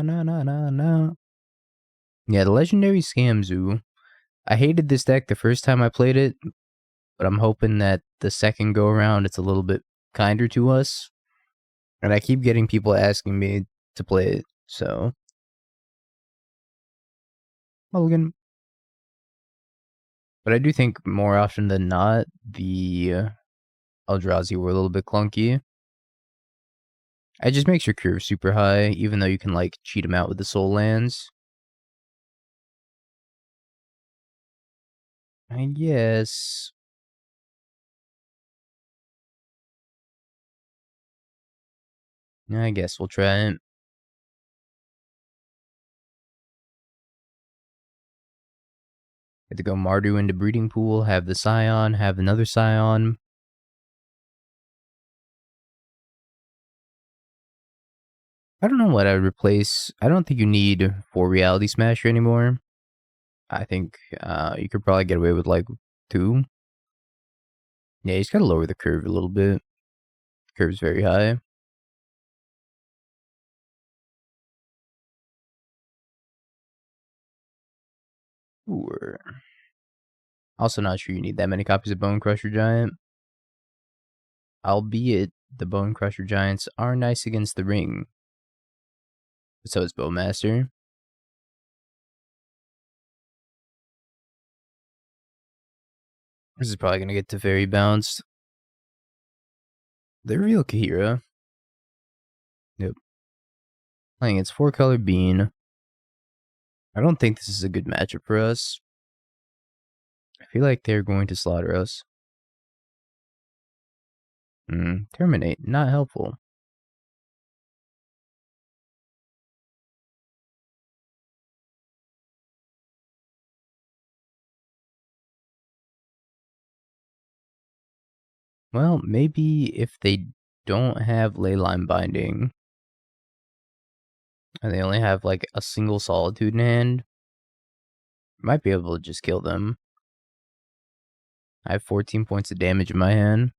Na. Yeah, the legendary Scamzu. I hated this deck the first time I played it, but I'm hoping that the second go around it's a little bit kinder to us. And I keep getting people asking me to play it, so. Mulligan. But I do think more often than not, the Eldrazi were a little bit clunky. It just makes your curve super high, even though you can, like, cheat them out with the soul lands. I guess. I guess we'll try it. Get to go Mardu into Breeding Pool, have the Scion, have another Scion. I don't know what I would replace. I don't think you need 4 Reality Smasher anymore. I think you could probably get away with like 2. Yeah, you just gotta lower the curve a little bit. The curve's very high. Ooh. Also not sure you need that many copies of Bone Crusher Giant. Albeit, the Bone Crusher Giants are nice against the ring. So is Bowmaster. This is probably gonna get to very bounced. The real Kahira. Yep. Playing its 4-color bean. I don't think this is a good matchup for us. I feel like they're going to slaughter us. Terminate, not helpful. Well, maybe if they don't have Leyline Binding, and they only have like a single Solitude in hand, might be able to just kill them. I have 14 points of damage in my hand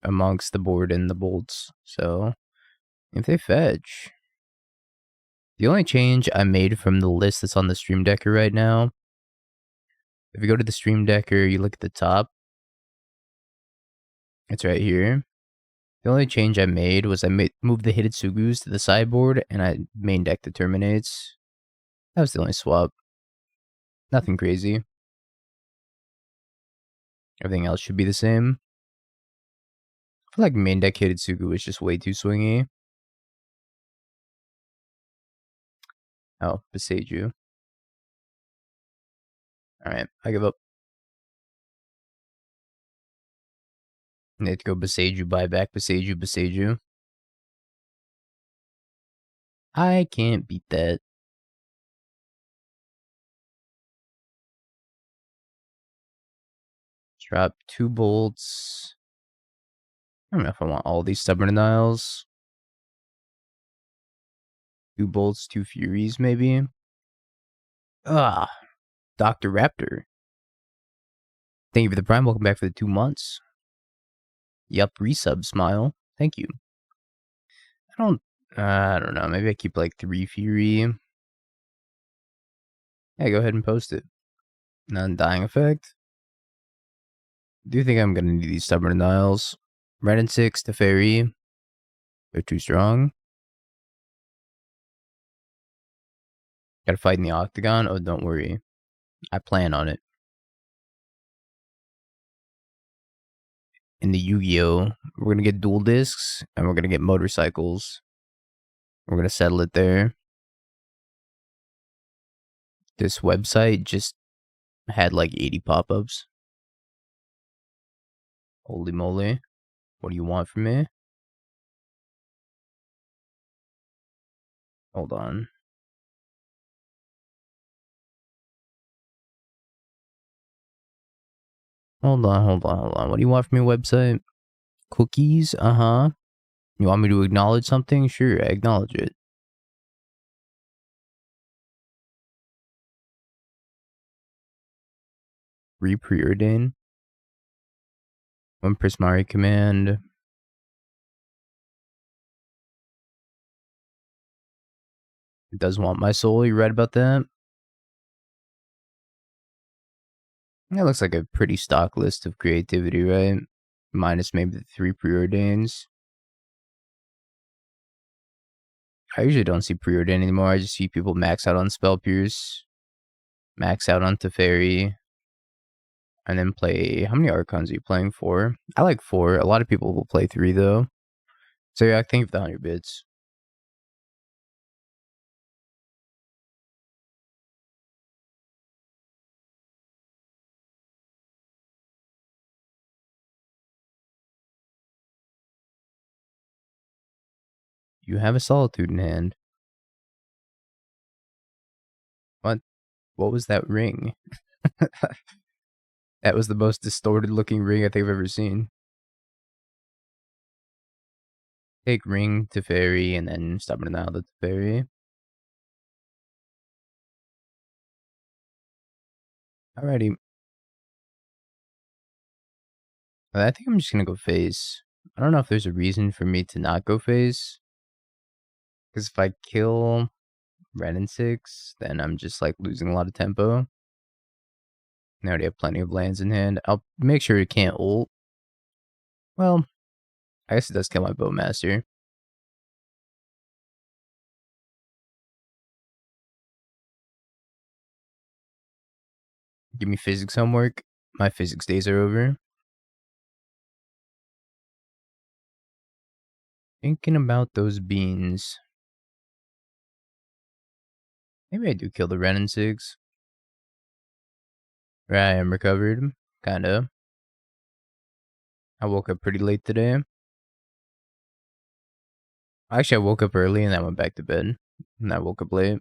amongst the board and the bolts, so if they fetch. The only change I made from the list that's on the Stream Decker right now, if you go to the Stream Decker, you look at the top, it's right here. The only change I made was I moved the Hidetsugus to the sideboard, and I main decked the Terminates. That was the only swap. Nothing crazy. Everything else should be the same. I feel like main deck Hidetsugu is just way too swingy. Oh, Boseiju. Alright, I give up. Need to go Boseiju, buy back Boseiju. I can't beat that. Drop 2 bolts. I don't know if I want all these Stubborn Denials. 2 bolts, 2 furies, maybe. Dr. Raptor. Thank you for the prime. Welcome back for the 2 months. Yup, resub, smile. Thank you. I don't know. Maybe I keep like 3 fury. Yeah, go ahead and post it. Undying effect. Do you think I'm gonna need these Stubborn Denials? Red and 6, the fairy. They're too strong. Gotta fight in the octagon? Oh, don't worry. I plan on it. In the Yu-Gi-Oh, we're gonna get dual discs, and we're gonna get motorcycles. We're gonna settle it there. This website just had like 80 pop-ups. Holy moly. What do you want from me? Hold on. Hold on. What do you want from me, website? Cookies? Uh-huh. You want me to acknowledge something? Sure, I acknowledge it. Preordain. One Prismari command. It does want my soul. You're right about that. That looks like a pretty stock list of creativity, right? Minus maybe the 3 preordains. I usually don't see preordain anymore. I just see people max out on Spell Pierce, max out on Teferi, and then play. How many Archons are you playing? 4? I like 4. A lot of people will play 3 though. So yeah, I think of the 100 bits. You have a Solitude in hand. What? What was that ring? That was the most distorted looking ring I think I've ever seen. Take ring, Teferi, and then Stubborn out the Teferi. Alrighty. I think I'm just gonna go face. I don't know if there's a reason for me to not go face. Because if I kill Red and 6, then I'm just like losing a lot of tempo. I already have plenty of lands in hand. I'll make sure it can't ult. Well, I guess it does kill my Bowmaster. Give me physics homework. My physics days are over. Thinking about those beans. Maybe I do kill the Ren and 6. Right, I'm recovered. Kinda. I woke up pretty late today. Actually, I woke up early and I went back to bed. And I woke up late.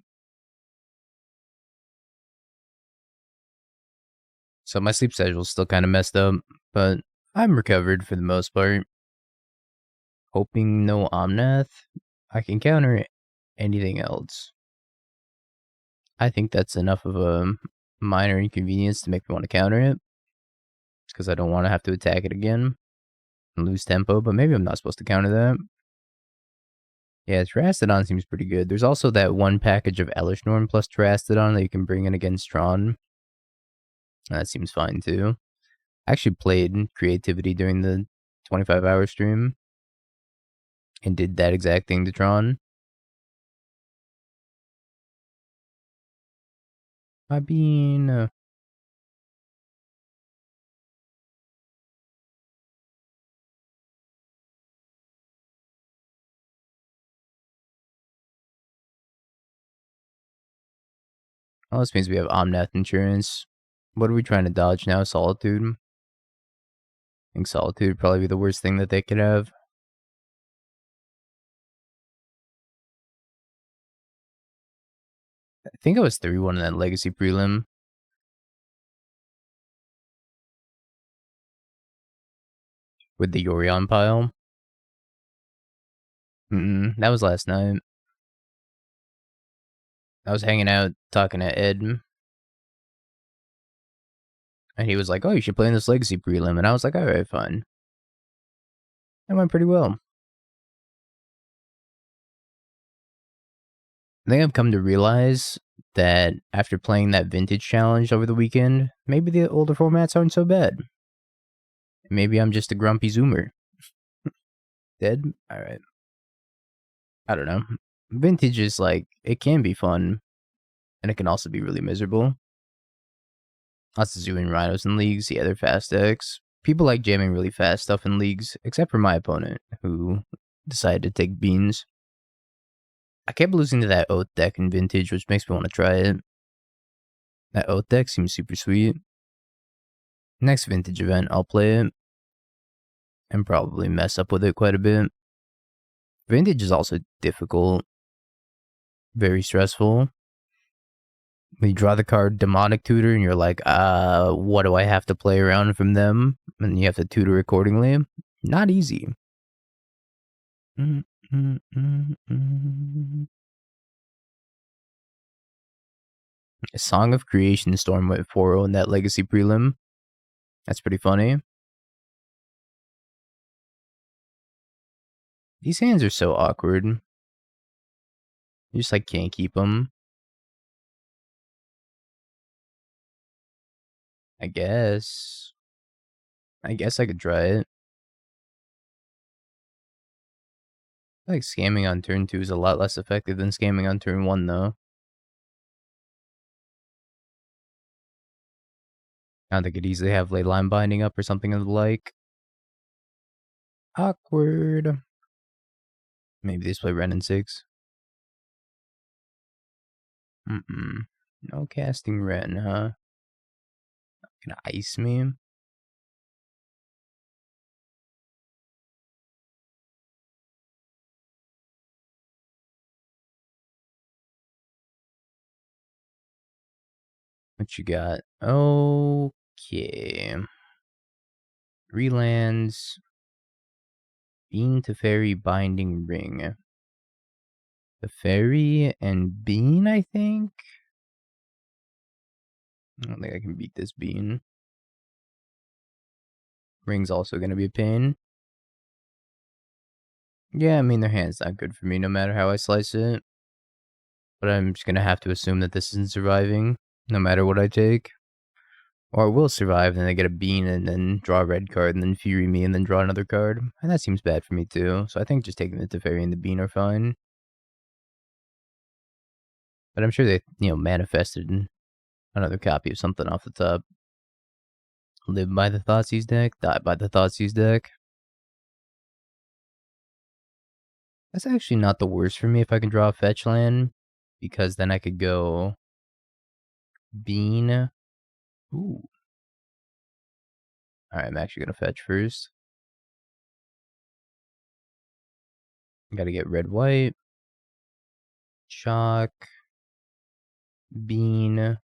So my sleep schedule's still kind of messed up, but I'm recovered for the most part. Hoping no Omnath. I can counter anything else. I think that's enough of a minor inconvenience to make me want to counter it. Because I don't want to have to attack it again and lose tempo, but maybe I'm not supposed to counter that. Yeah, Terastodon seems pretty good. There's also that one package of Elish Norn plus Terastodon that you can bring in against Tron. That seems fine too. I actually played Creativity during the 25-hour stream and did that exact thing to Tron. I mean, well, this means we have Omnath insurance. What are we trying to dodge now? Solitude? I think Solitude would probably be the worst thing that they could have. I think I was 3-1 in that Legacy prelim. With the Yorion pile. That was last night. I was hanging out talking to Ed. And he was like, oh, you should play in this Legacy prelim. And I was like, alright, fine. That went pretty well. I think I've come to realize that after playing that Vintage Challenge over the weekend, maybe the older formats aren't so bad. Maybe I'm just a grumpy Zoomer. Dead? Alright. I don't know. Vintage is like, it can be fun. And it can also be really miserable. Lots of Zoo and Rhinos in leagues. Yeah, they're fast decks. People like jamming really fast stuff in leagues, except for my opponent, who decided to take beans. I kept losing to that Oath deck in Vintage, which makes me want to try it. That Oath deck seems super sweet. Next Vintage event, I'll play it. And probably mess up with it quite a bit. Vintage is also difficult. Very stressful. When you draw the card Demonic Tutor and you're like, what do I have to play around from them? And you have to tutor accordingly. Not easy. A Song of Creation Storm went 4-0 in that Legacy prelim. That's pretty funny. These hands are so awkward. You just like can't keep them. I guess I could try it. I feel like scamming on turn 2 is a lot less effective than scamming on turn 1, though. Now they could easily have Leyline Binding up or something of the like. Awkward. Maybe they just play Ren and 6. No casting Ren, huh? Gonna ice me? What you got? Okay. 3 lands. Bean to Fairy Binding Ring. The Fairy and Bean, I think? I don't think I can beat this Bean. Ring's also gonna be a pain. Yeah, I mean, their hand's not good for me no matter how I slice it. But I'm just gonna have to assume that this isn't surviving, no matter what I take. Or it will survive, and I get a Bean, and then draw a red card, and then Fury me, and then draw another card. And that seems bad for me, too. So I think just taking the Teferi and the Bean are fine. But I'm sure they, manifested another copy of something off the top. Live by the Thoughtseize deck, die by the Thoughtseize deck. That's actually not the worst for me if I can draw a fetch land, because then I could go Bean. Ooh. Alright, I'm actually gonna fetch first. Gotta get red-white. Chalk. Bean.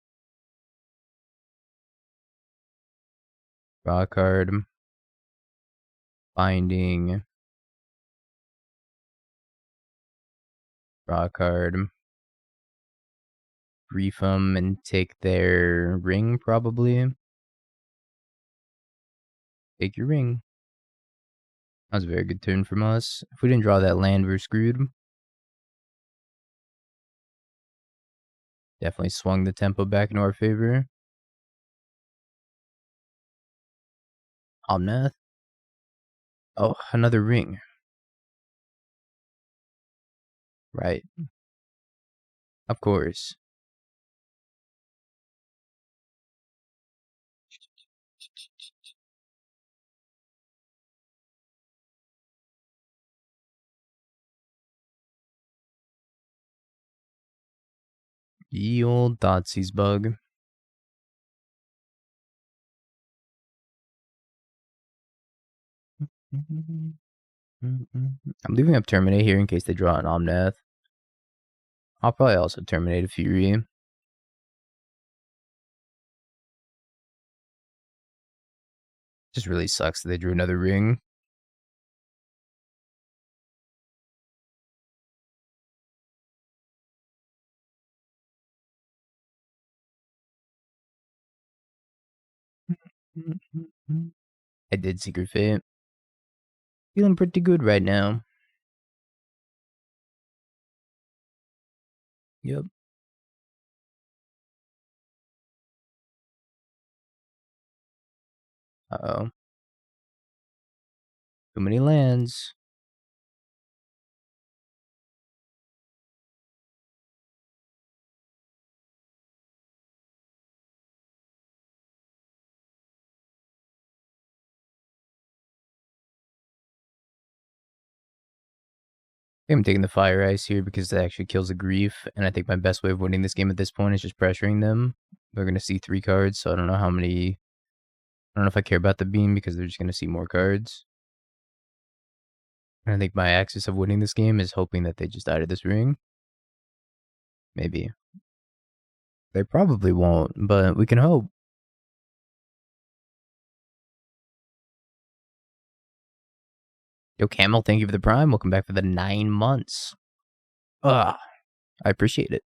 Draw card. Binding. Draw card. Brief them and take their ring, probably. Take your ring. That was a very good turn from us. If we didn't draw that land, we're screwed. Definitely swung the tempo back in our favor. Omnath. Oh, another ring. Right. Of course. Ye old Thoughtseize bug. I'm leaving up Terminate here in case they draw an Omnath. I'll probably also Terminate a Fury. Just really sucks that they drew another ring. I did Secret Fate. Feeling pretty good right now. Yep. Uh-oh. Too many lands. I'm taking the Fire Ice here because it actually kills the Grief, and I think my best way of winning this game at this point is just pressuring them. They're going to see 3 cards, so I don't know how many... I don't know if I care about the Beam because they're just going to see more cards. And I think my axis of winning this game is hoping that they just die to this ring. Maybe. They probably won't, but we can hope. Yo, Camel, thank you for the Prime. Welcome back for the 9 months. I appreciate it.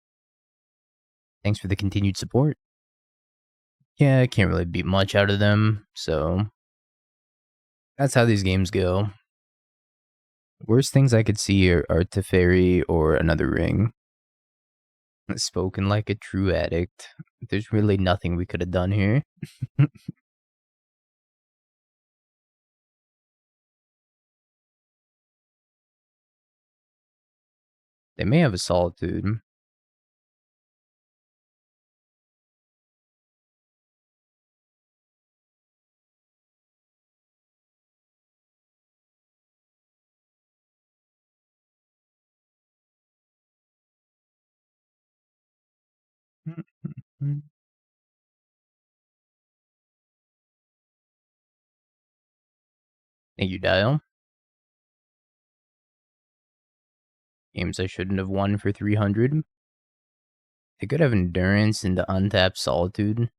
Thanks for the continued support. Yeah, I can't really beat much out of them, so that's how these games go. Worst things I could see are Teferi or another ring. Spoken like a true addict. There's really nothing we could have done here. They may have a Solitude. Think you dial? Games I shouldn't have won for 300. They could have Endurance into untapped Solitude.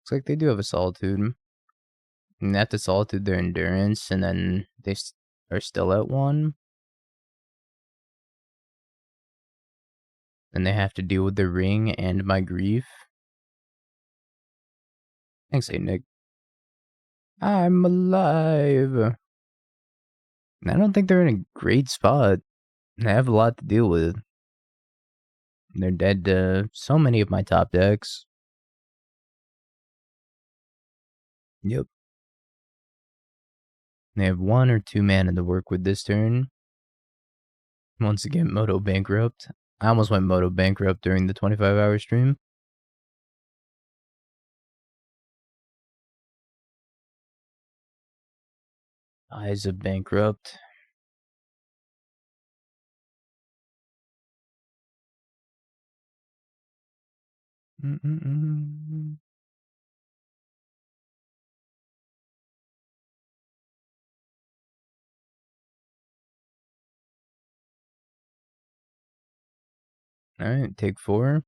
Looks like they do have a Solitude. And after Solitude, their Endurance, and then they are still at 1. And they have to deal with the Ring and my Grief. Thanks, hey Nick. I'm alive. I don't think they're in a great spot. They have a lot to deal with. They're dead to so many of my top decks. Yep. They have 1 or 2 mana to work with this turn. Once again, Moto Bankrupt. I almost went Moto Bankrupt during the 25-hour stream. Eyes of Bankrupt. Alright, take 4.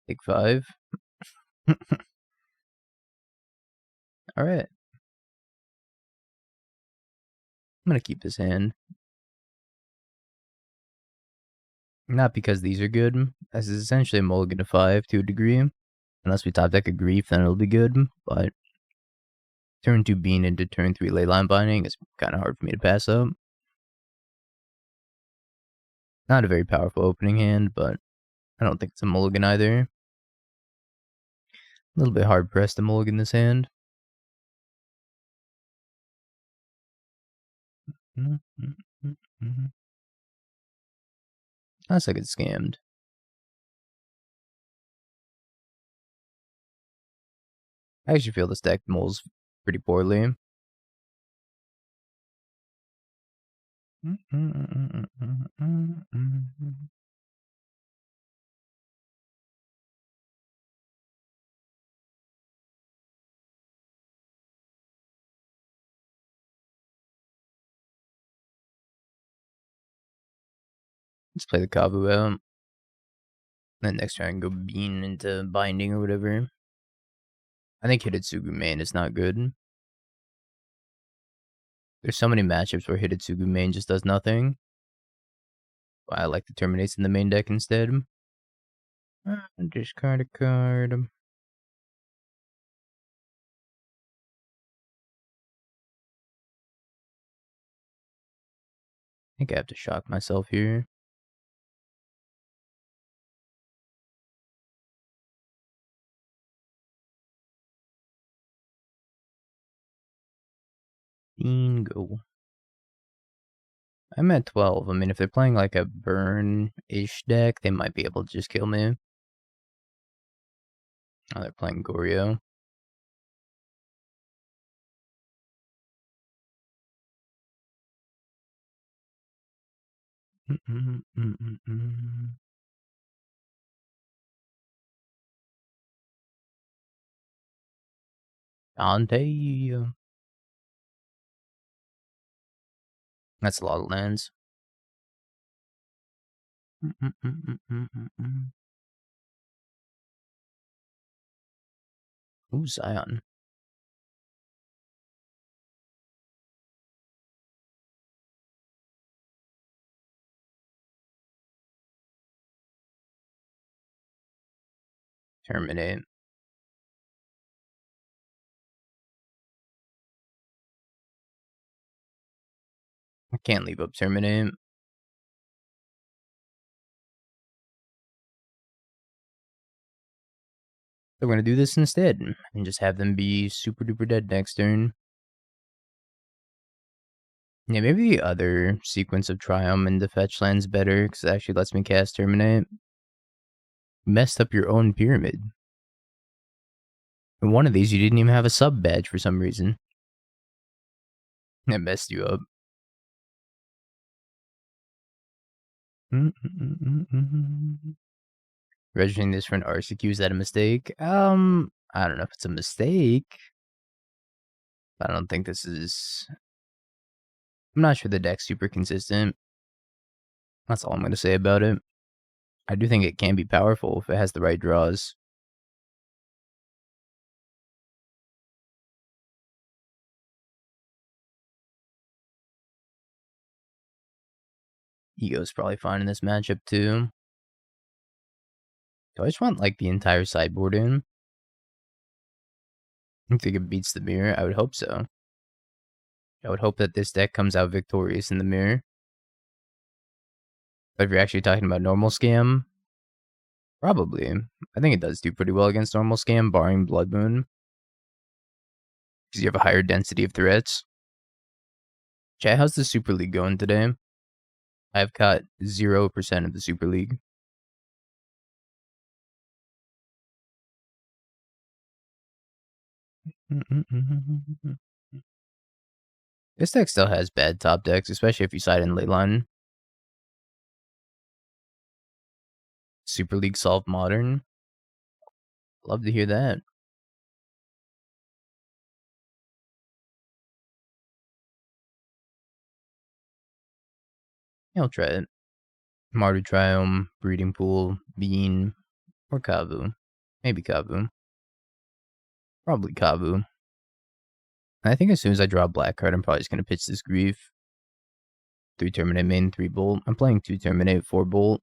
Take 5. Alright. I'm gonna keep this hand. Not because these are good. This is essentially a mulligan to 5 to a degree. Unless we top deck a Grief, then it'll be good. But turn 2 Bean into turn 3 Leyline Binding is kind of hard for me to pass up. Not a very powerful opening hand, but I don't think it's a mulligan either. A little bit hard pressed to mulligan this hand. Unless I get scammed. I actually feel this deck mulls pretty poorly. Let's play the Kavu out. Then next turn I can go Bean into Binding or whatever. I think Hidetsugu main is not good. There's so many matchups where Hidetsugu main just does nothing. I like the Terminates in the main deck instead. Discard a card. I think I have to shock myself here. Bingo. I'm at 12. I mean, if they're playing like a burn-ish deck, they might be able to just kill me. Oh, they're playing Goryo. Dante. That's a lot of lands. Ooh, Scion. Terminate. I can't leave up Terminate. They're going to do this instead and just have them be super duper dead next turn. Yeah, maybe the other sequence of Triome into fetch land's better because it actually lets me cast Terminate. Messed up your own pyramid. In one of these, you didn't even have a sub badge for some reason. That messed you up. Registering this for an Arcidicu, is that a mistake? I don't know if it's a mistake. I don't think this is... I'm not sure the deck's super consistent. That's all I'm going to say about it. I do think it can be powerful if it has the right draws. Ego's probably fine in this matchup too. Do I just want like the entire sideboard in? I think it beats the mirror. I would hope so. I would hope that this deck comes out victorious in the mirror. But if you're actually talking about normal scam, probably. I think it does do pretty well against normal scam, barring Blood Moon. Because you have a higher density of threats. Chat, how's the Super League going today? I've caught 0% of the Super League. This deck still has bad top decks, especially if you side in Leyline. Super League solved modern. Love to hear that. Yeah, I'll try it. Mardu Triome, Breeding Pool, Bean, or Kavu. Maybe Kavu. Probably Kavu. I think as soon as I draw a black card, I'm probably just going to pitch this Grief. 3 Terminate main, 3 Bolt. I'm playing 2 Terminate, 4 Bolt.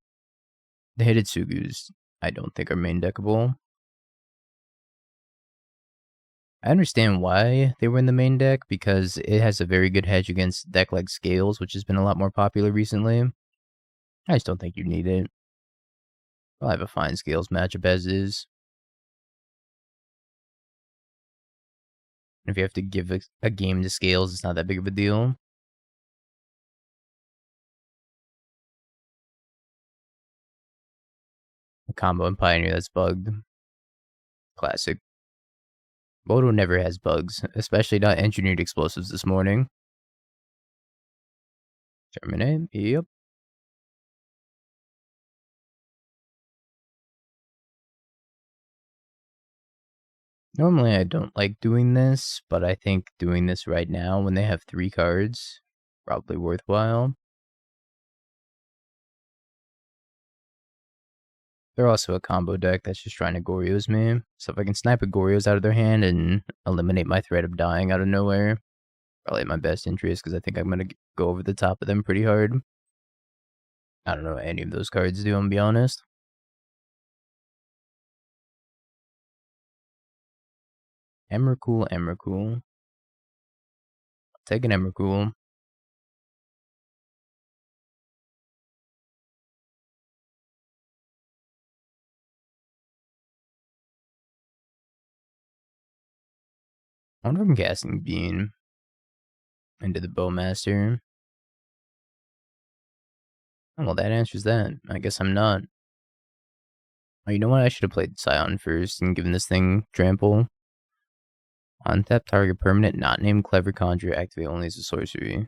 The Hidetsugus, I don't think are main deckable. I understand why they were in the main deck, because it has a very good hedge against deck like Scales, which has been a lot more popular recently. I just don't think you need it. I'll have a fine Scales matchup as is. If you have to give a game to Scales, it's not that big of a deal. A combo in Pioneer that's bugged. Classic. Moto never has bugs, especially not engineered explosives this morning. Terminate, yep. Normally I don't like doing this, but I think doing this right now when they have 3 cards, probably worthwhile. They're also a combo deck that's just trying to Goryo's me. So if I can snipe a Goryo's out of their hand and eliminate my threat of dying out of nowhere, probably in my best interest because I think I'm going to go over the top of them pretty hard. I don't know what any of those cards do, I'm gonna be honest. Emrakul, Emrakul. I'll take an Emrakul. I wonder if I'm casting Bean into the Bowmaster. Oh, well, that answers that. I guess I'm not. Oh, you know what? I should have played Scion first and given this thing trample. Untap target permanent, not named Clever Conjurer, activate only as a sorcery.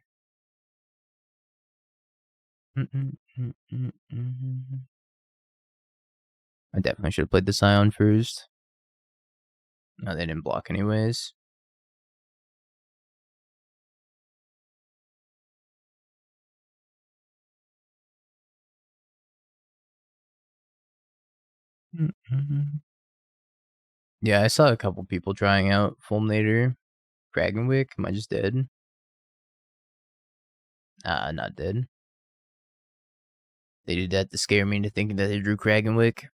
I definitely should have played the Scion first. No, they didn't block anyways. Yeah, I saw a couple people trying out Fulminator. Dragonwick, am I just dead? Not dead. They did that to scare me into thinking that they drew Kragenwick.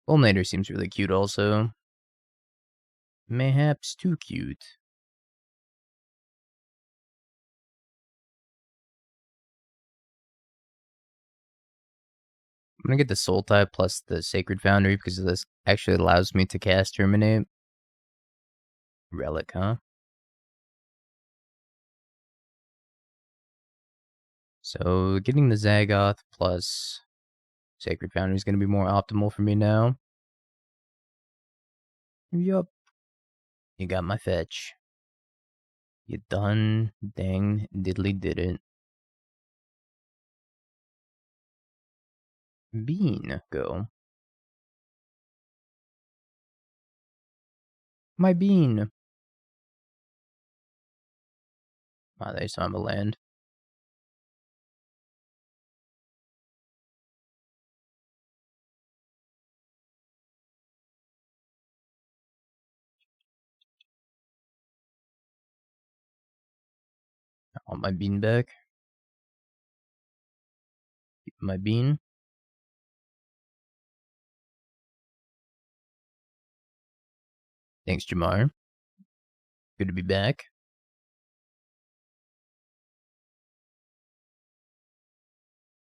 Fulminator seems really cute also. Mayhaps too cute. I'm gonna get the Soul type plus the Sacred Foundry because this actually allows me to cast Terminate. Relic, huh? So getting the Zagoth plus Sacred Foundry is gonna be more optimal for me now. Yup. You got my fetch. You done dang diddly did it. Bean, go. My bean. Ah, they saw a land. I want my bean back. Keep my bean. Thanks, Jamar. Good to be back.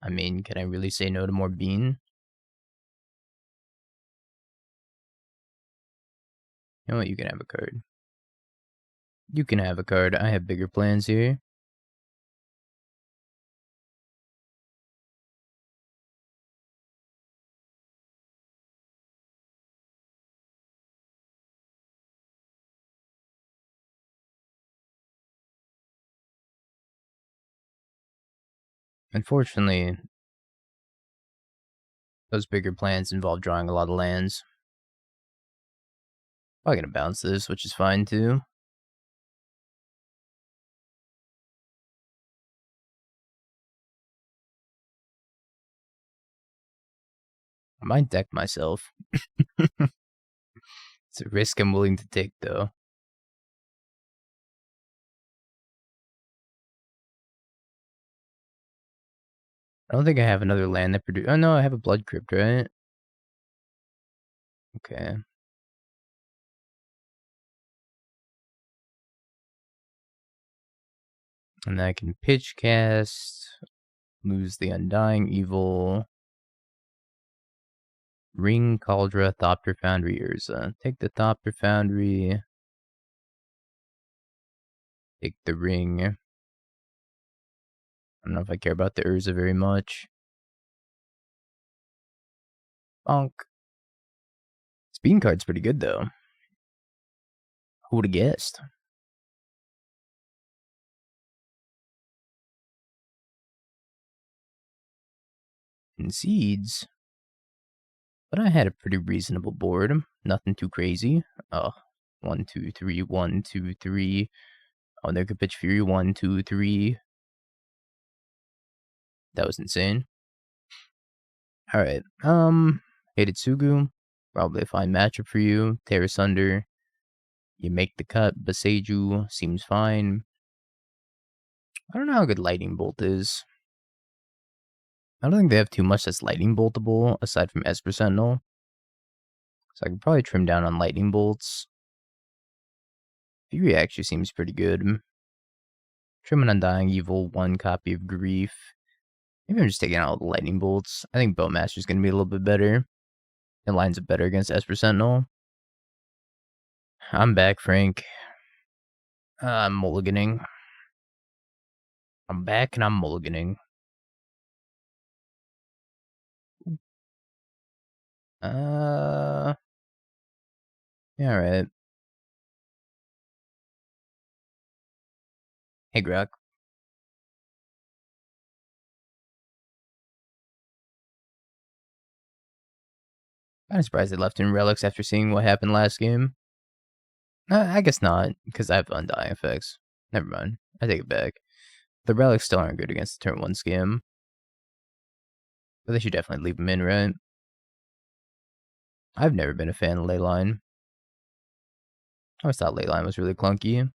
I mean, can I really say no to more bean? You know what? You can have a card. You can have a card. I have bigger plans here. Unfortunately, those bigger plans involve drawing a lot of lands. Probably gonna bounce this, which is fine too. I might deck myself. It's a risk I'm willing to take, though. I don't think I have another land that produce. Oh no, I have a Blood Crypt, right? Okay. And then I can pitch cast, lose the Undying Evil, Ring, Cauldra, Thopter Foundry, Urza. Take the Thopter Foundry. Take the Ring. I don't know if I care about the Urza very much. Bonk. Speed card's pretty good, though. Who would have guessed? Concedes. But I had a pretty reasonable board. Nothing too crazy. 1, 2, 3, 1, 2, 3. Oh, there could pitch Fury. 1, 2, 3. That was insane. Alright. Hidetsugu. Probably a fine matchup for you. Tear Asunder. You make the cut. Boseiju seems fine. I don't know how good Lightning Bolt is. I don't think they have too much that's Lightning Boltable aside from Esper Sentinel. So I could probably trim down on Lightning Bolts. Fury actually seems pretty good. Trim an Undying Evil, 1 copy of Grief. Maybe I'm just taking out all the Lightning Bolts. I think Bowmaster's going to be a little bit better. It lines up better against Esper Sentinel. I'm back, Frank. I'm mulliganing. I'm back and I'm mulliganing. Yeah, alright. Hey, Grok. I'm surprised they left in Relics after seeing what happened last game. I guess not, because I have Undying effects. Never mind. I take it back. The Relics still aren't good against the turn 1 scam. But they should definitely leave them in, right? I've never been a fan of Leyline. I always thought Leyline was really clunky.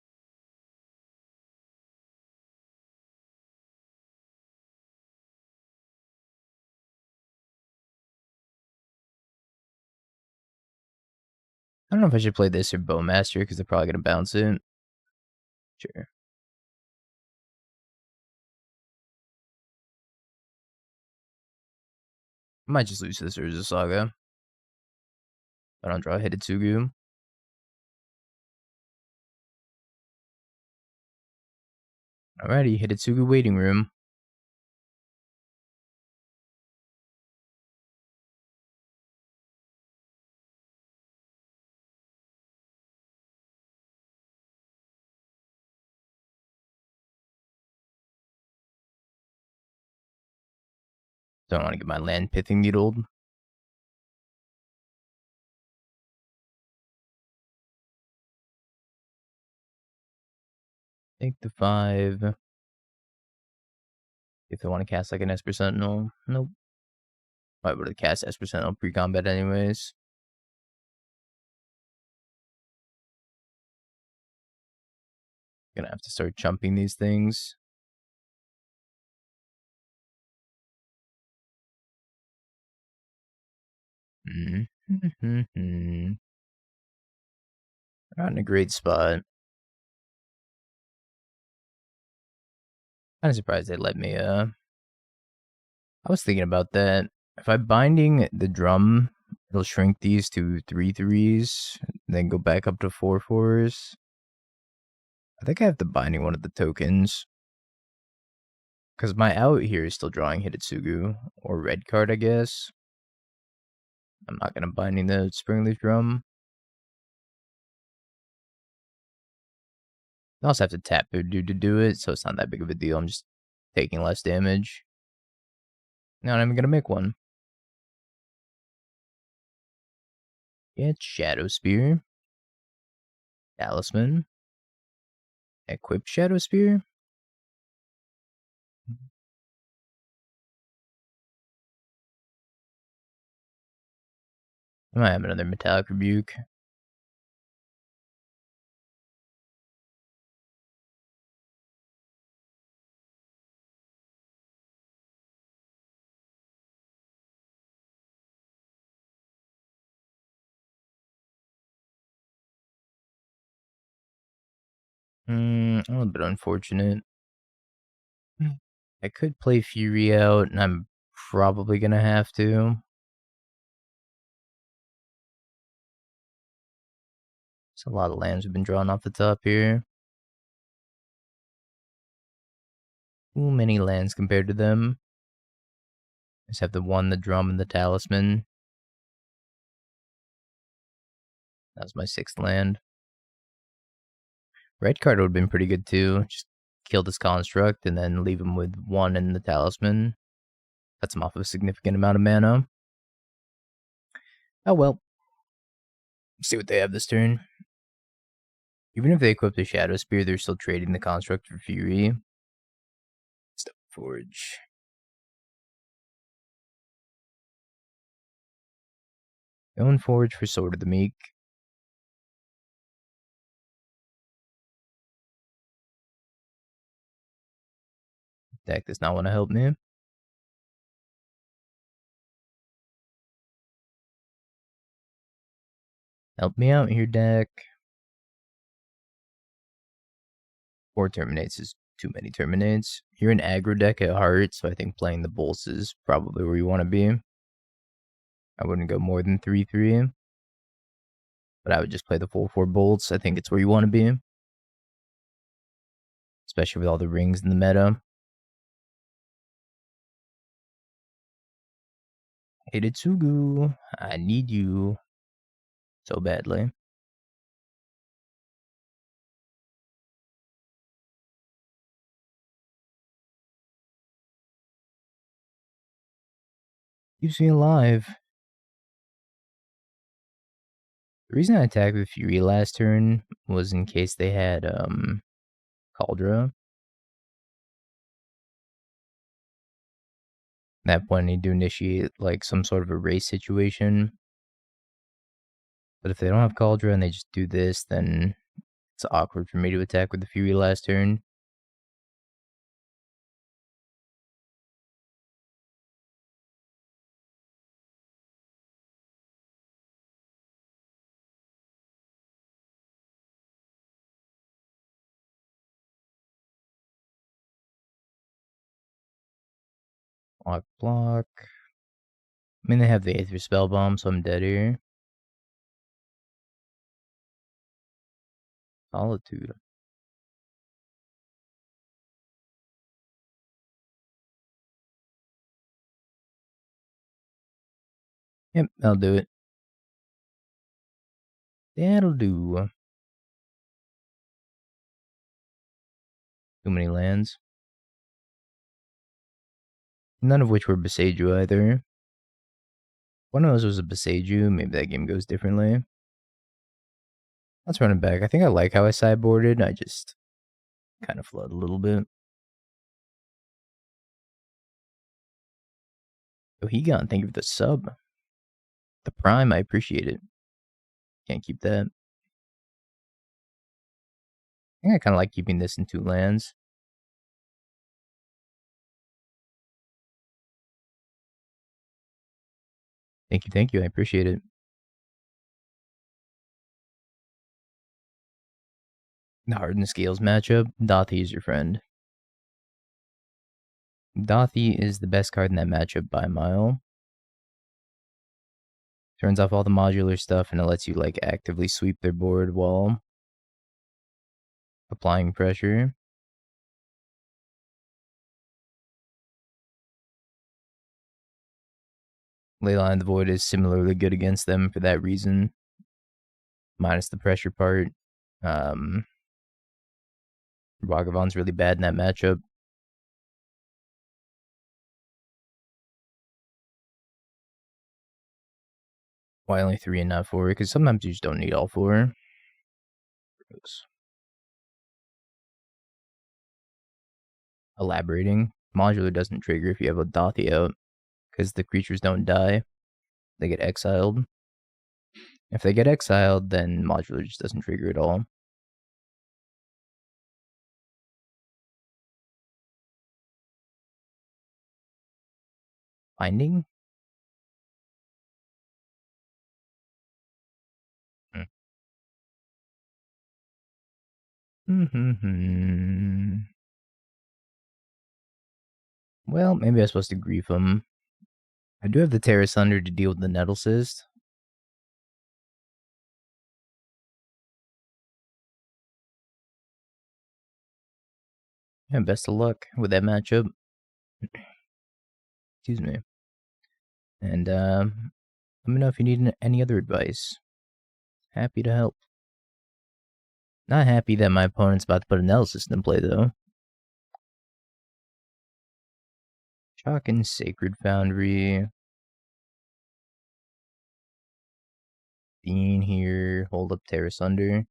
I don't know if I should play this or Bowmaster because they're probably gonna bounce it. Sure. I might just lose this Urza Saga. I don't draw Hidetsugu. Alrighty, Hidetsugu waiting room. Don't want to get my land pithing needled. Take the 5. If they want to cast like an Esper Sentinel. Nope. I would have cast Esper Sentinel pre-combat anyways. Gonna have to start chumping these things. Not in a great spot. Kind of surprised they let me, I was thinking about that. If I'm binding the drum, it'll shrink these to 3/3s, then go back up to 4/4s. I think I have to binding one of the tokens. Because my out here is still drawing Hidetsugu, or red card, I guess. I'm not going to binding the Springleaf Drum. I also have to tap Voodoo to do it, so it's not that big of a deal. I'm just taking less damage. Not even going to make one. Get Shadow Spear. Talisman. Equip Shadow Spear. I might have another Metallic Rebuke. A little bit unfortunate. I could play Fury out, and I'm probably gonna have to. There's a lot of lands have been drawn off the top here. Too many lands compared to them. Just have the 1, the drum, and the talisman. That was my 6th land. Red card would have been pretty good too. Just kill this construct and then leave him with 1 and the talisman. Cuts him off a significant amount of mana. Oh well. Let's see what they have this turn. Even if they equip the Shadow Spear, they're still trading the construct for Fury. Stone Forge. Stone Forge for Sword of the Meek. Deck does not want to help me. Help me out here, deck. 4 Terminates is too many Terminates. You're an aggro deck at heart, so I think playing the Bolts is probably where you want to be. I wouldn't go more than 3/3. But I would just play the full 4 Bolts. I think it's where you want to be. Especially with all the rings in the meta. Hidetsugu, I need you so badly. Keeps me alive. The reason I attacked with Fury last turn was in case they had Cauldra. At that point, I need to initiate like some sort of a race situation. But if they don't have Cauldra and they just do this, then it's awkward for me to attack with the Fury last turn. Block. I mean, they have the Aether Spell Bomb, so I'm dead here. Solitude. Yep, I'll do it. That'll do. Too many lands. None of which were Boseiju either. One of those was a Boseiju. Maybe that game goes differently. Let's run it back. I think I like how I sideboarded. I just kind of flood a little bit. Oh, Hegon, thank you for the sub. The Prime, I appreciate it. Can't keep that. I think I kind of like keeping this in 2 lands. Thank you, I appreciate it. The Hardened Scales matchup, Dothi is your friend. Dothi is the best card in that matchup by a mile. Turns off all the modular stuff and it lets you like actively sweep their board while applying pressure. Leyline the Void is similarly good against them for that reason. Minus the pressure part. Ragavan's really bad in that matchup. Why only 3 and not 4? Because sometimes you just don't need all 4. Gross. Elaborating. Modular doesn't trigger if you have a Dothi out. Because the creatures don't die. They get exiled. If they get exiled, then modular just doesn't trigger at all. Binding? Well, maybe I was supposed to grief him. I do have the Tear Asunder to deal with the Nettle Cyst. Yeah, best of luck with that matchup. Excuse me. And let me know if you need any other advice. Happy to help. Not happy that my opponent's about to put a Nettle Cyst in play, though. Chalk and Sacred Foundry. Being here, hold up Tear Asunder.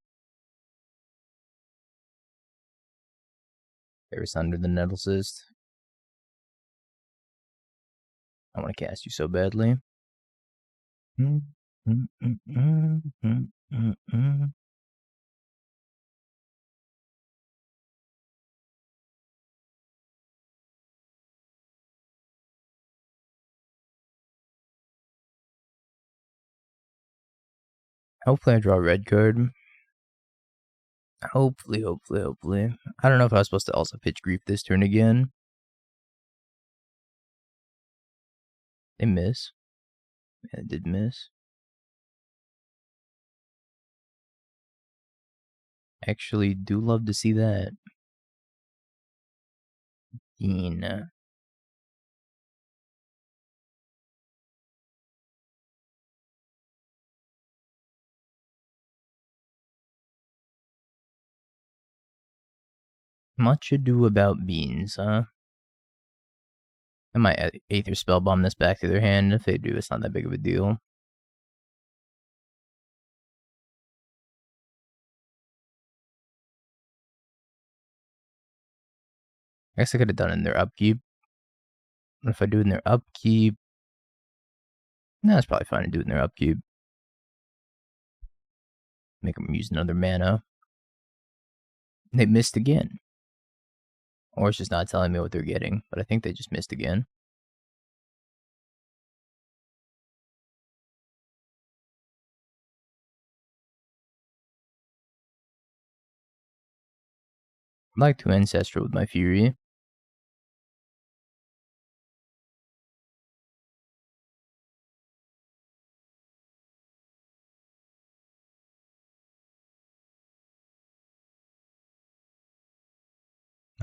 Tear Asunder the Nettle Cyst. I want to cast you so badly. Hopefully I draw a red card. Hopefully. I don't know if I was supposed to also pitch Grief this turn again. They miss. Yeah, they did miss. Actually, do love to see that. Dean. Much ado about beans, huh? I might Aether Spellbomb this back to their hand. If they do, it's not that big of a deal. I guess I could have done it in their upkeep. If I do it in their upkeep... No, it's probably fine to do it in their upkeep. Make them use another mana. They missed again. Or it's just not telling me what they're getting. But I think they just missed again. I'd like to Ancestral with my Fury.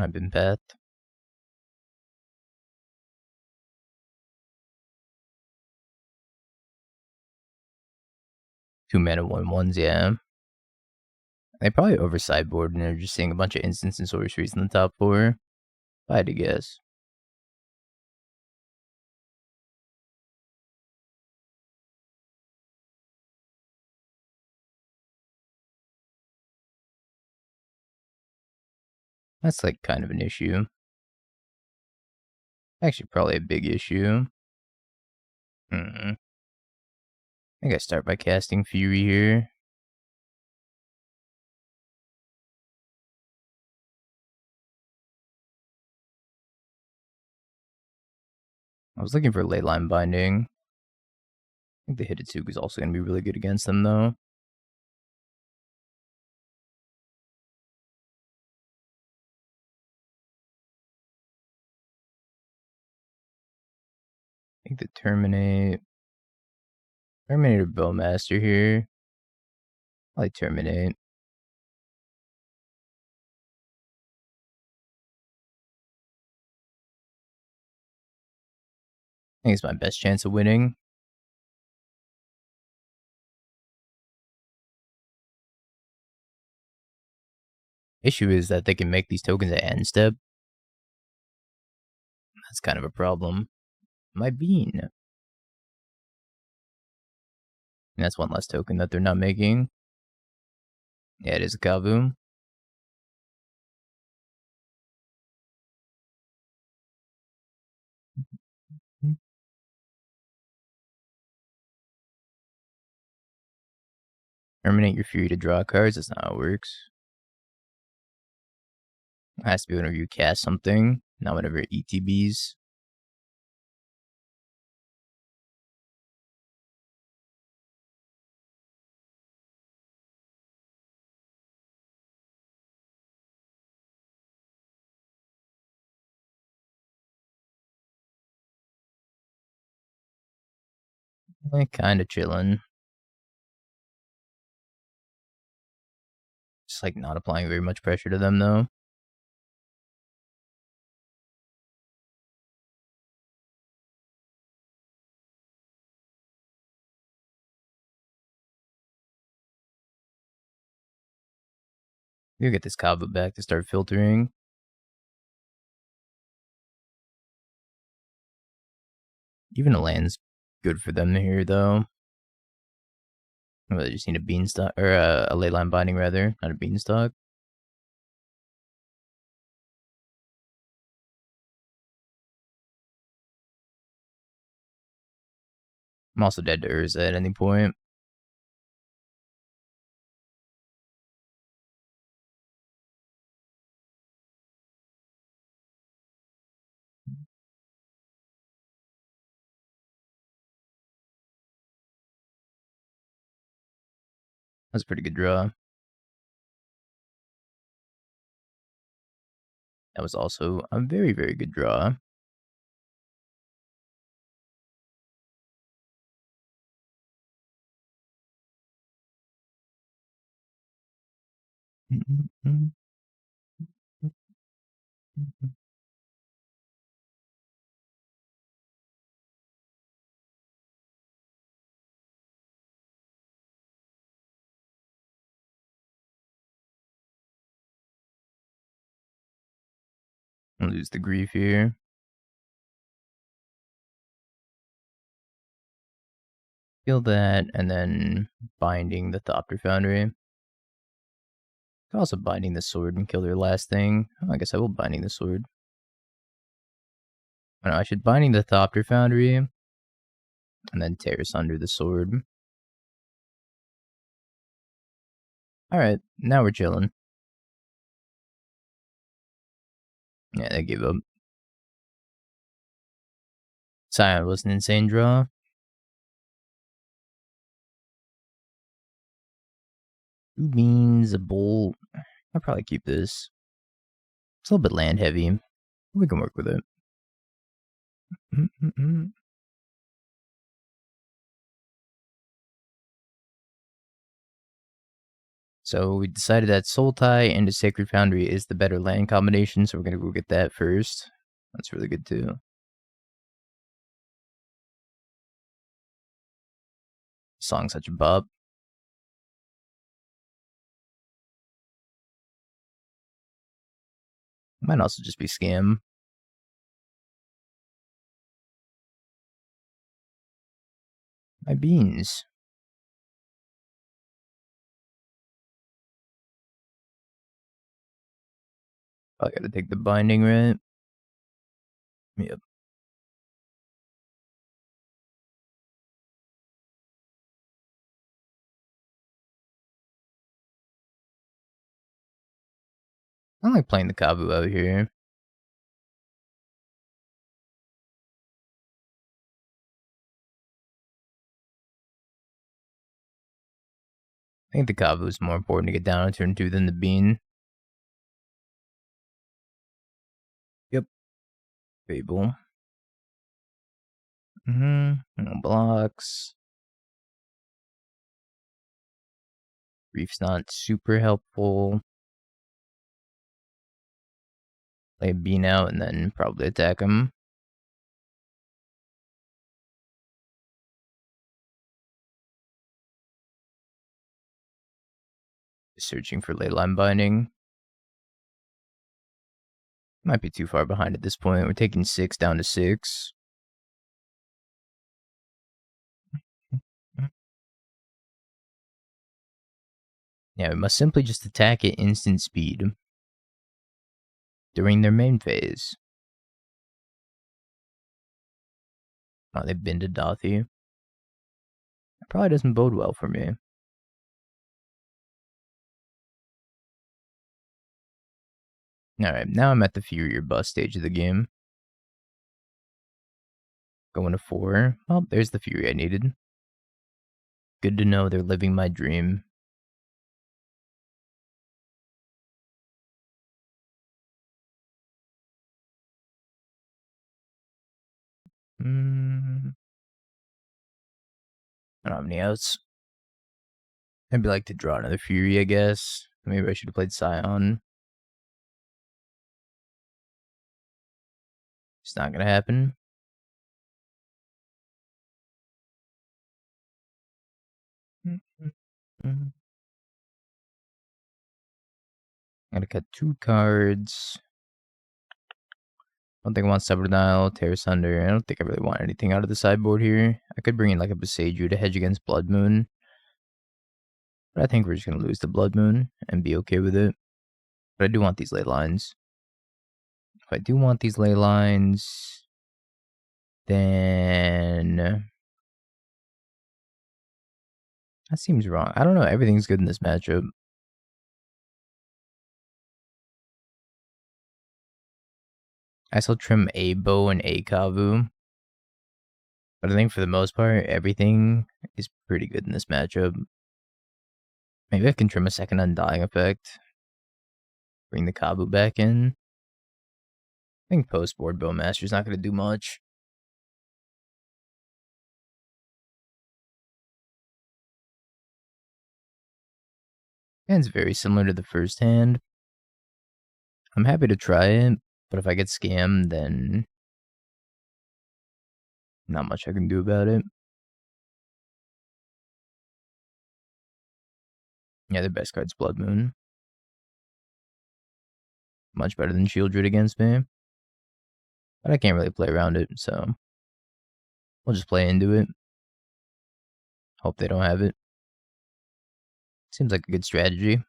I've been path. 2 mana 1/1s, yeah. They probably over sideboard and they're just seeing a bunch of instants and sorceries in the top 4. If I had to guess. That's like kind of an issue. Actually, probably a big issue. I think I start by casting Fury here. I was looking for Leyline Binding. I think the Hidetsugu is also going to be really good against them, though. I think the Terminate or Bowmaster here. I like Terminate. I think it's my best chance of winning. Issue is that they can make these tokens at end step. That's kind of a problem. My bean. And that's one less token that they're not making. Yeah, it is a Kavu. Terminate your Fury to draw cards. That's not how it works. It has to be whenever you cast something, not whenever it ETBs. Kinda chillin'. Just like not applying very much pressure to them though. You get this Kavu back to start filtering. Even a land's good for them here though. I really just need a beanstalk or a Leyline Binding rather, not a beanstalk. I'm also dead to Urza at any point. That's a pretty good draw. That was also a very, very good draw. I'll lose the grief here. Kill that, and then binding the Thopter Foundry. Also binding the sword and kill their last thing. Oh, I guess I will binding the sword. Oh, no, I should binding the Thopter Foundry, and then Tear Asunder the sword. Alright, now we're chilling. Yeah, they gave up. Scion was an insane draw. Two beans, a bolt. I'll probably keep this. It's a little bit land heavy. We can work with it. So we decided that Sultai into Sacred Foundry is the better land combination, so we're going to go get that first. That's really good too. Song's such a bop. Might also just be scam. My beans. I gotta take the binding, right? Yep. I like playing the Kavu out here. I think the Kavu is more important to get down on turn 2 than the bean. Yep. Fable. No blocks. Reef's not super helpful. Play a bean out and then probably attack him. Searching for Leyline Binding. Might be too far behind at this point. We're taking 6 down to 6. Yeah, we must simply just attack at instant speed during their main phase. Oh, they've been to Dothy. That probably doesn't bode well for me. Alright, now I'm at the Fury or Bust stage of the game. Going to 4. Well, there's the Fury I needed. Good to know they're living my dream. I don't have any outs. Maybe like to draw another Fury, I guess. Maybe I should have played Scion. It's not gonna happen. I'm gonna cut 2 cards. I don't think I want Subtle Denial, Tear Asunder. I don't think I really want anything out of the sideboard here. I could bring in like a Boseiju to hedge against Blood Moon. But I think we're just gonna lose the Blood Moon and be okay with it. But I do want these ley lines. If I do want these ley lines, then that seems wrong. I don't know. Everything's good in this matchup. I still trim a bow and a Kavu. But I think for the most part, everything is pretty good in this matchup. Maybe I can trim a second Undying effect. Bring the Kavu back in. I think post-board Bowmaster's not going to do much. Hand's very similar to the first hand. I'm happy to try it, but if I get scammed, then not much I can do about it. Yeah, the best card's Blood Moon. Much better than Shieldred against me. But I can't really play around it, so we'll just play into it. Hope they don't have it. Seems like a good strategy.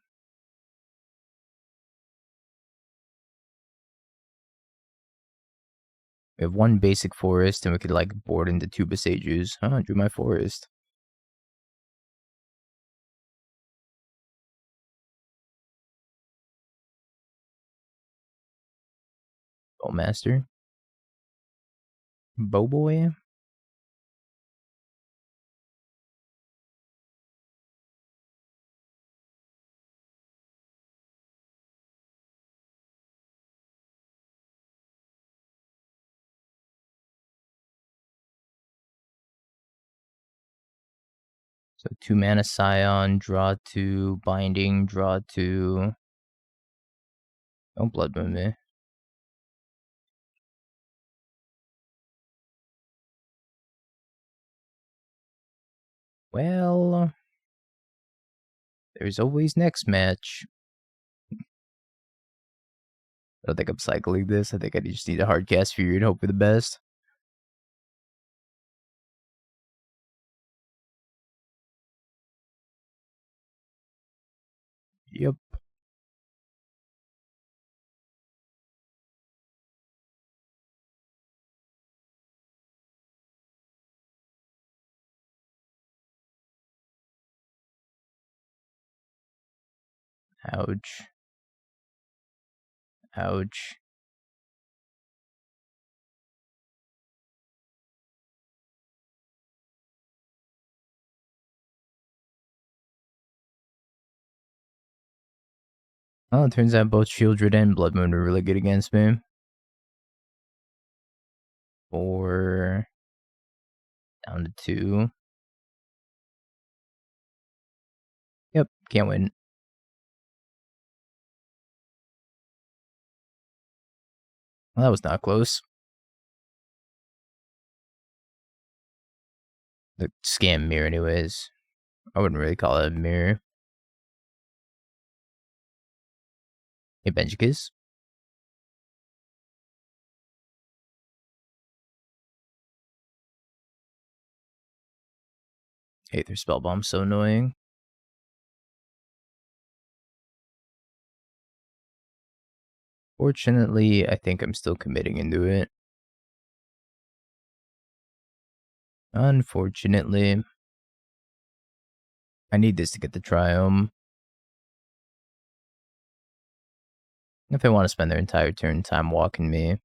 We have 1 basic forest, and we could like board into 2 Boseijus. Oh, I drew my forest. Bowmaster. Bowboy. So 2 mana Scion, draw 2, Binding, draw 2. Don't Blood Moon me. Well, there's always next match. I don't think I'm cycling this. I think I just need a hard cast Fury and hope for the best. Yep. Ouch. Ouch. Well, it turns out both Shieldred and Blood Moon are really good against me. 4 down to 2. Yep, can't win. Well, that was not close. The scam mirror, anyways. I wouldn't really call it a mirror. Hey, Benjicus. Aether Spellbomb's so annoying. Fortunately, I think I'm still committing into it. Unfortunately, I need this to get the Triome. If they want to spend their entire turn time walking me,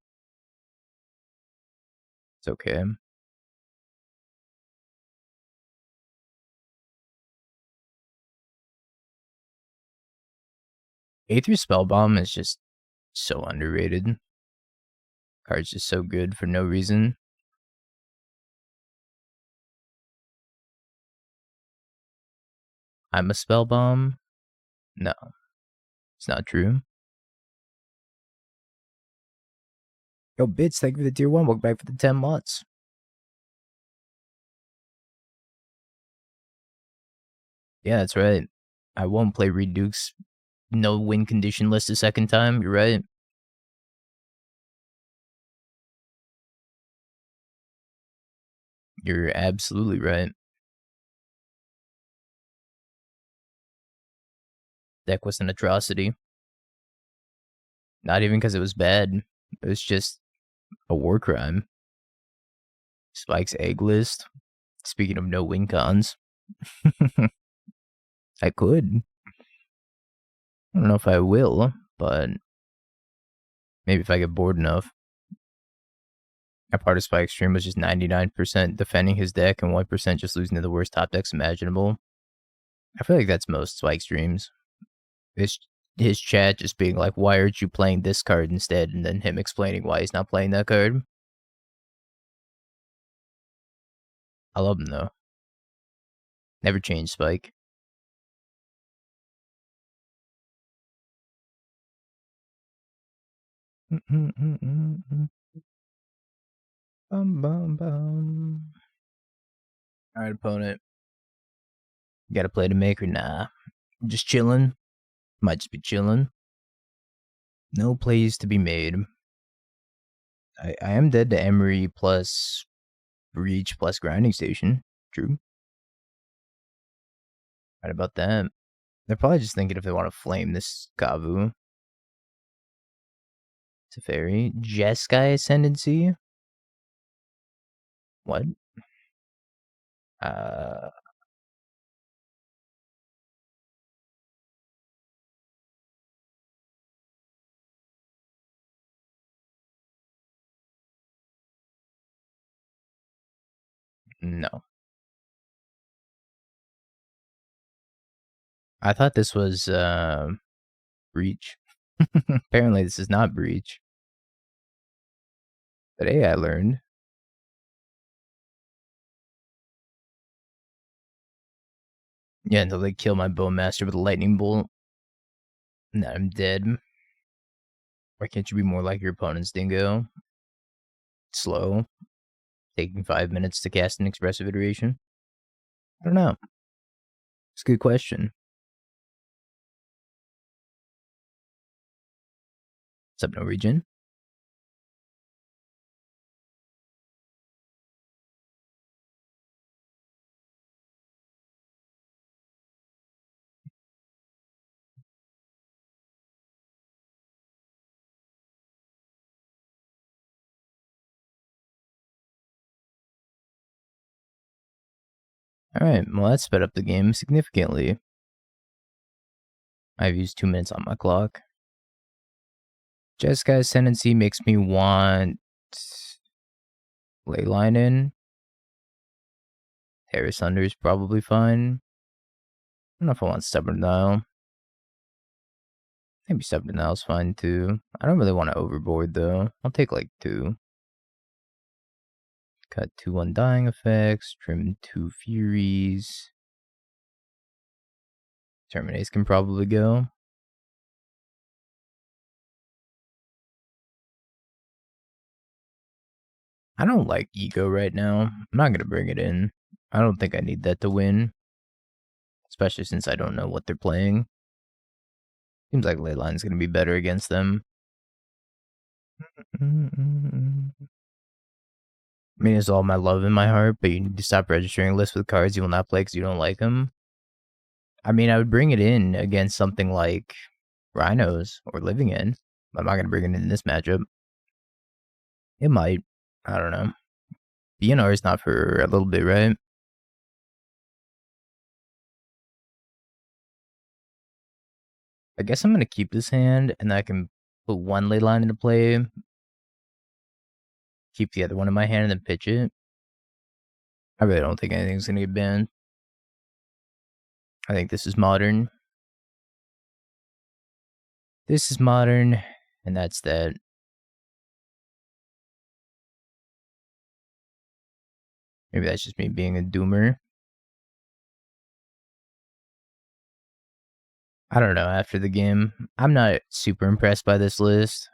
it's okay. Aether Spellbomb is just so underrated. Card's just so good for no reason. I'm a Spellbomb? No, it's not true. Yo, Bits, thank you for the tier 1. Welcome back for the 10 months. Yeah, that's right. I won't play Reed Duke's no win condition list a second time. You're right. You're absolutely right. Deck was an atrocity. Not even because it was bad. It was just a war crime. Spike's egg list. Speaking of no win cons. I could. I don't know if I will, but maybe if I get bored enough. A part of Spike's stream was just 99% defending his deck and 1% just losing to the worst top decks imaginable. I feel like that's most Spike streams. His chat just being like, why aren't you playing this card instead? And then him explaining why he's not playing that card. I love him though. Never changed Spike. Bum, bum, bum. Alright, opponent. You gotta play to make or nah. Just chilling. Might just be chilling. No plays to be made. I am dead to Emery plus Breach plus Grinding Station. True. Right about that. They're probably just thinking if they want to flame this Kavu. Teferi. Jeskai Ascendancy? What? No. I thought this was Breach. Apparently this is not Breach. Today I learned. Yeah, until they kill my Bowmaster with a lightning bolt. And then I'm dead. Why can't you be more like your opponent's dingo? Slow. Taking 5 minutes to cast an expressive iteration? I don't know. It's a good question. What's up, Norwegian? Alright, well that sped up the game significantly. I've used 2 minutes on my clock. Jeskai Ascendancy makes me want Leyline in. Tear Asunder is probably fine. I don't know if I want Stubborn Dial. Maybe Stubborn Dial's fine too. I don't really want to overboard though. I'll take like 2. Cut 2 Undying effects, trim 2 Furies. Terminates can probably go. I don't like Ego right now. I'm not going to bring it in. I don't think I need that to win. Especially since I don't know what they're playing. Seems like Leyline's going to be better against them. I mean, it's all my love in my heart, but you need to stop registering lists with cards you will not play because you don't like them. I mean, I would bring it in against something like Rhinos or Living In. But I'm not going to bring it in this matchup. It might. I don't know. BNR is not for a little bit, right? I guess I'm going to keep this hand, and I can put one Leyline into play. Keep the other one in my hand, and then pitch it. I really don't think anything's going to get banned. I think this is modern. This is modern, and that's that. Maybe that's just me being a doomer. I don't know, after the game. I'm not super impressed by this list.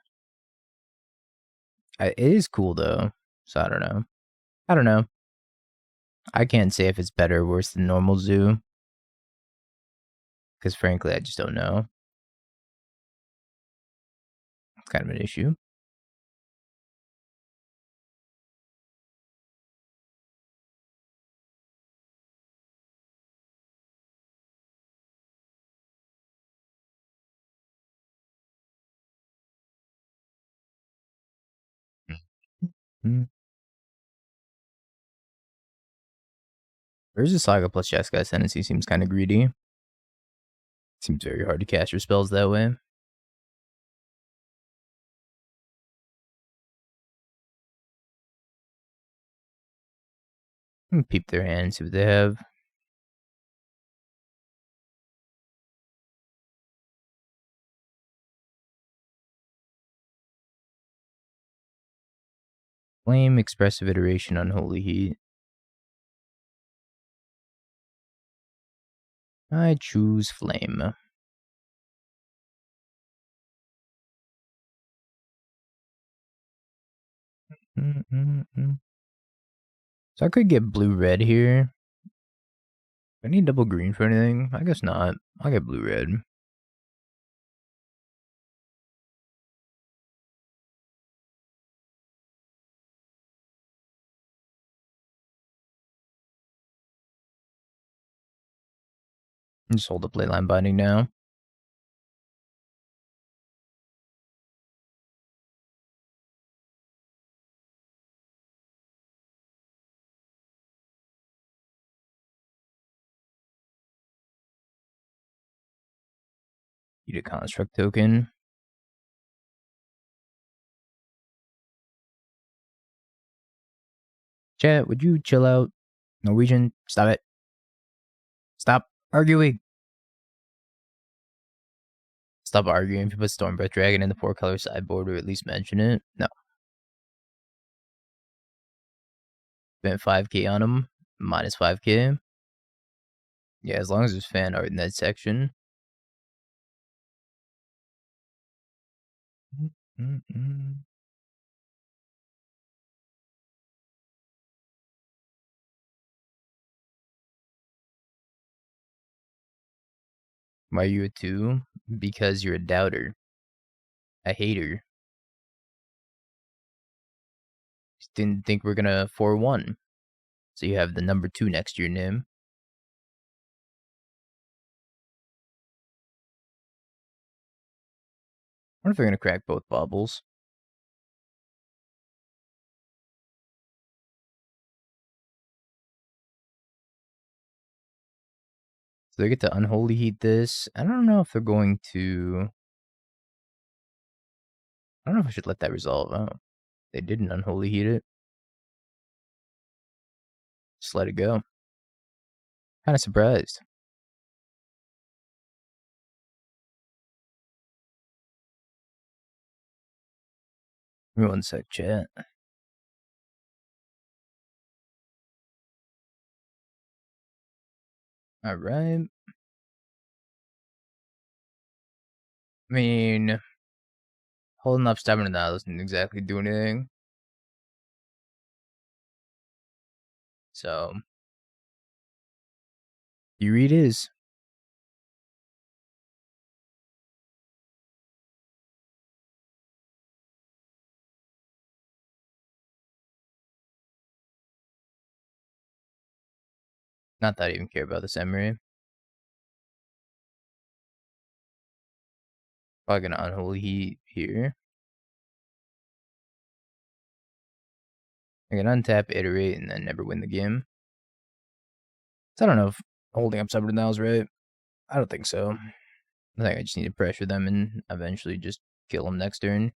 It is cool, though, so I don't know. I don't know. I can't say if it's better or worse than normal Zoo. Because frankly, I just don't know. It's kind of an issue. There's a Saga plus Jeskai Ascendancy seems kind of greedy. Seems very hard to cast your spells that way. Peep their hand, see what they have. Flame, Expressive Iteration, Unholy Heat. I choose Flame. So I could get blue-red here. Do I need double green for anything? I guess not. I'll get blue-red. Just hold up Leyline Binding now. Eat a construct token. Chat, would you chill out? Norwegian, stop it. Stop arguing. Stop arguing. If you put Stormbreath Dragon in the 4-color sideboard, or at least mention it. No. Spent 5k on him. Minus 5k. Yeah, as long as there's fan art in that section. Why are you a 2? Because you're a doubter. A hater. Just didn't think we're gonna 4-1. So you have the number 2 next to your name. I wonder if they're gonna crack both bubbles. So they get to Unholy Heat this. I don't know if they're going to... I don't know if I should let that resolve. Oh, they didn't Unholy Heat it. Just let it go. Kind of surprised. Give me one sec, chat. Alright. I mean, holding up Stubborn now doesn't exactly do anything. So, you read his. Not that I even care about this Emery. Probably gonna Unholy Heat here. I can untap, iterate, and then never win the game. So I don't know if holding up Stubborn now is right. I don't think so. I think I just need to pressure them and eventually just kill them next turn.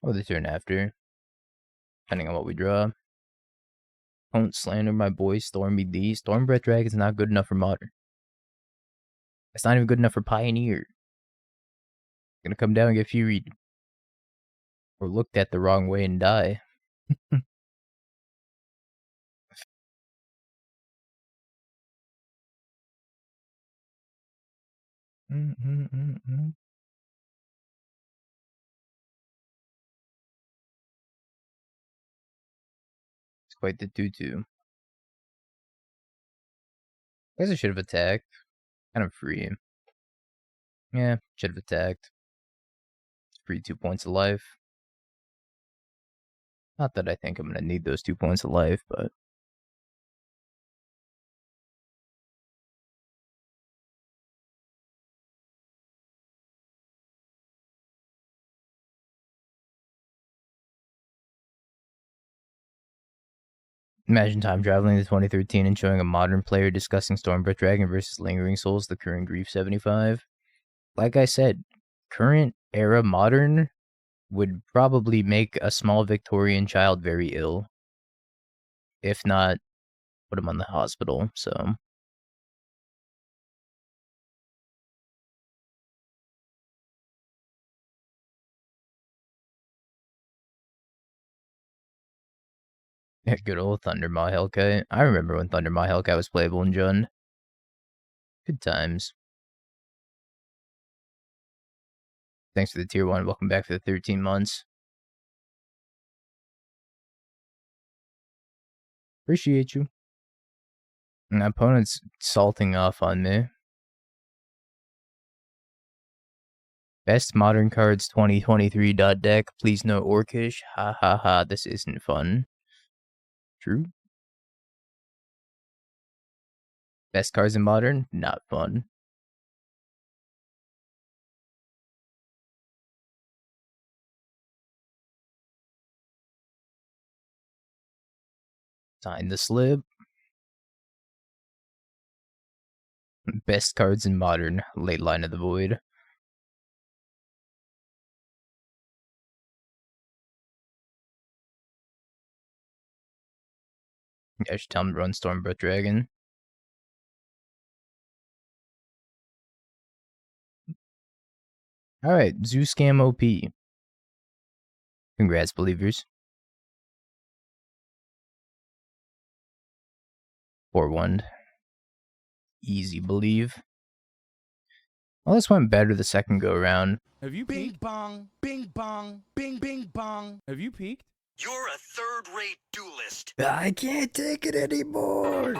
Or the turn after. Depending on what we draw. Don't slander my boy Stormy D. Stormbreath Dragon's not good enough for Modern. It's not even good enough for Pioneer. Gonna come down and get Fury. Or looked at the wrong way and die. It's quite the 2-2. I guess I should have attacked. Kind of free. Yeah, should have attacked. Free 2 points of life. Not that I think I'm gonna need those 2 points of life, but... Imagine time traveling to 2013 and showing a modern player discussing Stormbreath Dragon versus Lingering Souls, the current Grief 75. Like I said, current era modern would probably make a small Victorian child very ill. If not, put him on the hospital, so... Yeah, good old Thundermaw Hellkite. I remember when Thundermaw Hellkite was playable in Jund. Good times. Thanks for the tier 1. Welcome back for the 13 months. Appreciate you. My opponent's salting off on me. Best modern cards 2023 deck. Please no Orcish. Ha ha ha. This isn't fun. True. Best cards in modern? Not fun. Sign the slip. Best cards in modern. Leyline of the Void. I should tell him to run Stormbreath Dragon. Alright, Zeuscam OP. Congrats, believers. 4-1. easy, believe. Well, this went better the second go around. Have you Bing peeked? bong, bing bong, bing bing bong. Have you peeked? You're a third-rate duelist. I can't take it anymore.